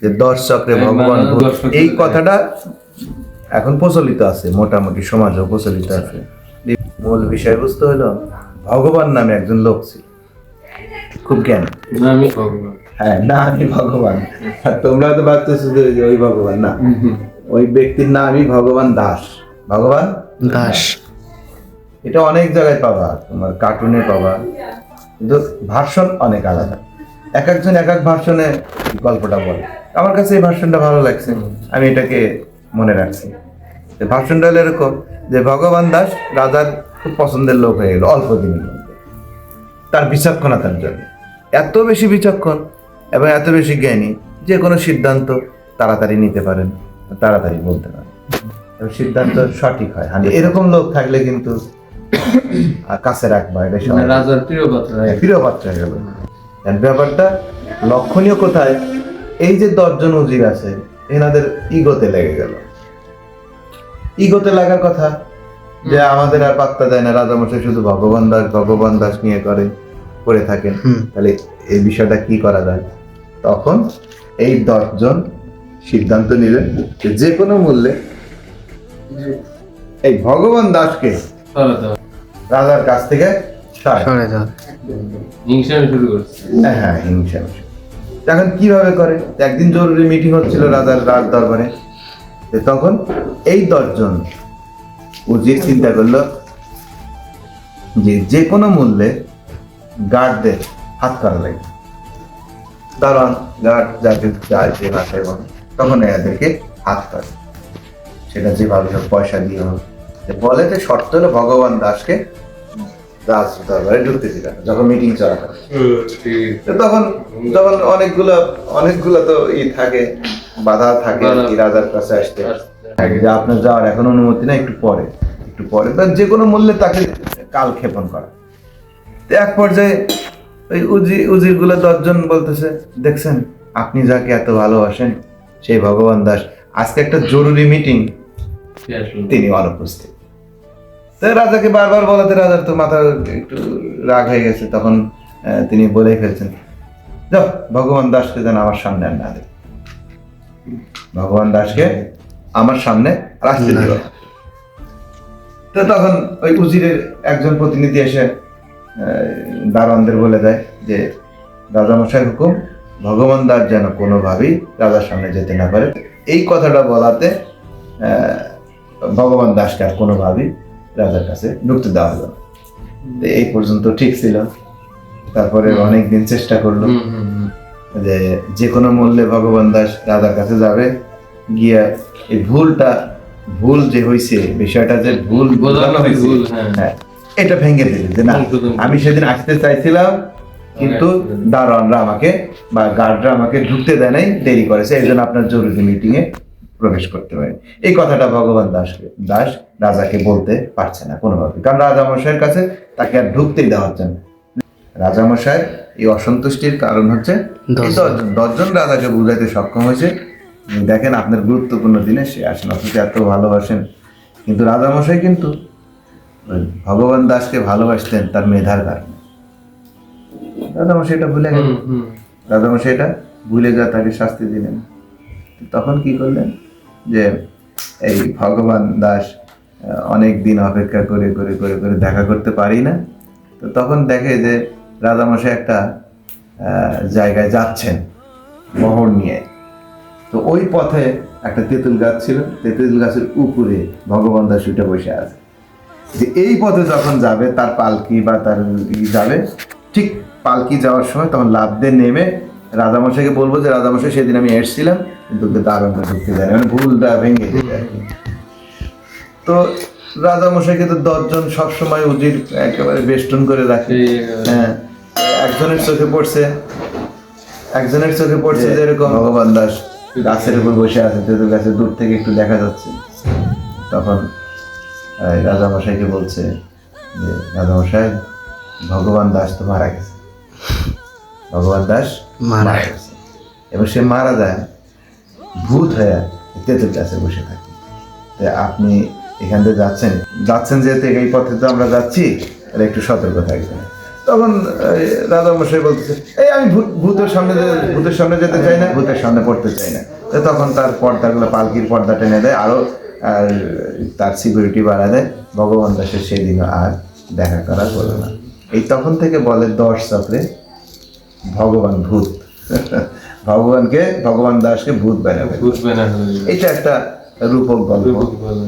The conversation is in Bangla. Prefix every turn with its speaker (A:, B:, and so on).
A: যে 10 চক্রে ভগবান ভূত, এই কথাটা এখন প্রচলিত আছে, মোটামুটি সমাজেও প্রচলিত আছে। মূল বিষয়বস্তু হলো ভগবান নামে একজন লোক ছিল, খুব জ্ঞান।
B: আমি ভগবান,
A: হ্যাঁ, না আমি ভগবান। আর তোমরা তো ভাবতেছো যে ওই ভগবান না, ওই ব্যক্তির নামই ভগবান দাস। ভগবান
C: দাস।
A: এটা অনেক জায়গায় পাবা, তোমার কার্টুনে পাবা, কিন্তু ভার্সন অনেক আলাদা। এক একজন এক এক ভার্সনে গল্পটা বলে। আমার কাছে এই ভার্সনটা ভালো লাগছে, আমি এটাকে মনে রাখছি। ভার্সনটা হলো এরকম যে ভগবান দাস রাজার খুব পছন্দের লোক হয়ে গেল অল্প দিনের মধ্যে, তার বিচক্ষণতার জন্য। এত বেশি বিচক্ষণ এবং এত বেশি জ্ঞানী, যে কোনো সিদ্ধান্ত তাড়াতাড়ি নিতে পারেন, তাড়াতাড়ি বলতে পারেন, এবং সিদ্ধান্ত সঠিক হয়। এরকম লোক থাকলে কিন্তু কাছে রাখবা, এটা
B: রাজার প্রিয় পাত্র,
A: প্রিয় পাত্র হয়ে গেল। ব্যাপারটা লক্ষণীয় কোথায়, এই যে 10 জন উজির আছে এনাদের ইগোতে লেগে গেল। ইগোতে লাগার কথা যে আমাদের আর পাত্তা দেয় না, রাজামশাই শুধু ভগবান দাস নিয়ে করে থাকেন, তাহলে এই বিষয়টা কি করা যায়। তখন এই 10 জন সিদ্ধান্ত নিলেন যে কোনো মূল্যে এই ভগবান দাসকে রাজার কাছ থেকে
C: সরে যাও।
B: হিংসা শুরু করছে।
A: হ্যাঁ, হিংসা। এখন কিভাবে করে, একদিন জরুরি মিটিং হচ্ছিল রাজার রাজ দরবারে, তখন এই 10 জন উজির চিন্তা করলো যে কোনো মূল্যে গার্ডদের হাত করা লাগে। দারোয়ান গার্ড যাকে যায় যে ভাষায় বলে, তখন এদেরকে হাত করে, সেটা যেভাবে হোক পয়সা দিয়ে হোক। বলে যে শর্ত হলো ভগবান দাসকে রাজ দরবারে ঢুকতে দিল যখন মিটিং চলাকালীন। তখন অনেকগুলো তো থাকে, বাধা থাকে রাজার কাছে আসতে, যে আপনার যাওয়ার এখন অনুমতি না, একটু পরে যে কোনো মূল্যে তাকে কাল ক্ষেপণ করা। এক পর্যায়ে ওই উজির গুলো 10 জন বলতেছে, দেখছেন আপনি যাকে এত ভালোবাসেন সেই ভগবান দাস আজকে একটা জরুরি মিটিং, তিনি অনুপস্থিত। রাজাকে বারবার বলাতে রাজার তো মাথা একটু রাগ হয়ে গেছে। তখন তিনি বলে ফেলছেন, যাও ভগবান দাসকে যেন আমার সামনে আর না দেয়, ভগবান দাসকে আমার সামনে রাখতে দিল। তো তখন ওই উজিরের একজন প্রতিনিধি এসে দারোয়ানদের বলে দেয় যে রাজামশাই হুকুম, ভগবান দাস যেন কোনোভাবেই রাজার সামনে যেতে না পারে। এই কথাটা বলাতে ভগবান দাসকে আর কোনোভাবেই রাজার কাছে ঢুকতে দেওয়া হলো। এই পর্যন্ত ঠিক ছিল। তারপরে অনেকদিন চেষ্টা করলো যে কোনো মূল্যে ভগবান দাস রাজার কাছে যাবে, গিয়া এই ভুল যে হয়েছে, বিষয়টা যে ভুল বোঝানো হয়েছে, হ্যাঁ এটা ভেঙে দিলে যে না, আমি সেদিন আসতে চাইছিলাম কিন্তু দারোয়ানরা আমাকে বা গার্ডরা আমাকে ঢুকতে দেয় নাই, দেরি করেছে, এই জন্য আপনার জরুরি মিটিং এ প্রবেশ করতে পারে। এই কথাটা ভগবান দাস রাজাকে বলতে পারছে না কোনোভাবে, কারণ রাজামশাইয়ের কাছে তাকে আর ঢুকতেই দেওয়া হচ্ছে না। রাজামশাই এই অসন্তুষ্টির কারণ হচ্ছে 10 জন রাজাকে বুঝাইতে সক্ষম হয়েছে, দেখেন আপনার গুরুত্বপূর্ণ দিনে সে আসেন, অথচ এত ভালোবাসেন। কিন্তু রাজামশাই কিন্তু ভগবান দাসকে ভালোবাসতেন তার মেধার কারণে। রাজামশাই এটা ভুলে যা তাকে শাস্তি দিলেন। তখন কি করলেন যে এই ভগবান দাস অনেক দিন অপেক্ষা করে করে করে করে দেখা করতে পারি না, তো তখন দেখে যে রাজামশাই একটা জায়গায় যাচ্ছেন মোহর নিয়ে। তো ওই পথে একটা তেঁতুল গাছ ছিল, তেঁতুল গাছের উপরে ভগবান দাস উঠে বসে আছে। যে এই পথে যখন যাবে তার পালকি বা তার যাবে, ঠিক পালকি যাওয়ার সময় তখন লাফ দিয়ে নেমে রাজামশাইকে বলবো যে রাজামশাই সেদিন আমি এসেছিলাম কিন্তু দারোয়ানটা ঢুকতে দেয়, মানে ভুলটা ভেঙে যেতে আর কি। তো রাজামশাইকে তো 10 জন সবসময় উজির একেবারে বেষ্টন করে রাখে। হ্যাঁ, একজনের চোখে পড়ছে যেরকম ভগবান দাস গাছের উপর বসে আছে, তেঁতুল গাছের দূর থেকে একটু দেখা যাচ্ছে। তখন রাজামশাইকে বলছে যে রাজামশাই, ভগবান দাস তো মারা গেছে, ভগবান দাস মারা গেছে, এবার সে মারা যায় ভূত হয়ে তেঁতুল গাছে বসে থাকে। আপনি এখান থেকে যাচ্ছেন যেহেতু এই পথে তো আমরা যাচ্ছি, তাহলে একটু সতর্ক থাকবেন। তখন রাজা মশাই বলতেছে, এই আমি ভূতের সামনে যেতে চাই না, ভূতের সামনে পড়তে চাই না। তো তখন তার পর্দাগুলো, পালকির পর্দা টেনে দেয় আরো, আর তার সিকিউরিটি বাড়া দেয়। ভগবান দাসের সেদিন আর দেখা করা হলো না। এই তখন থেকে বলে 10 চক্রে ভগবান ভূত। ভগবান দাসকে ভূত বানাবে।
B: ভূত বানানো
A: এটা একটা রূপক গল্প।
B: বলে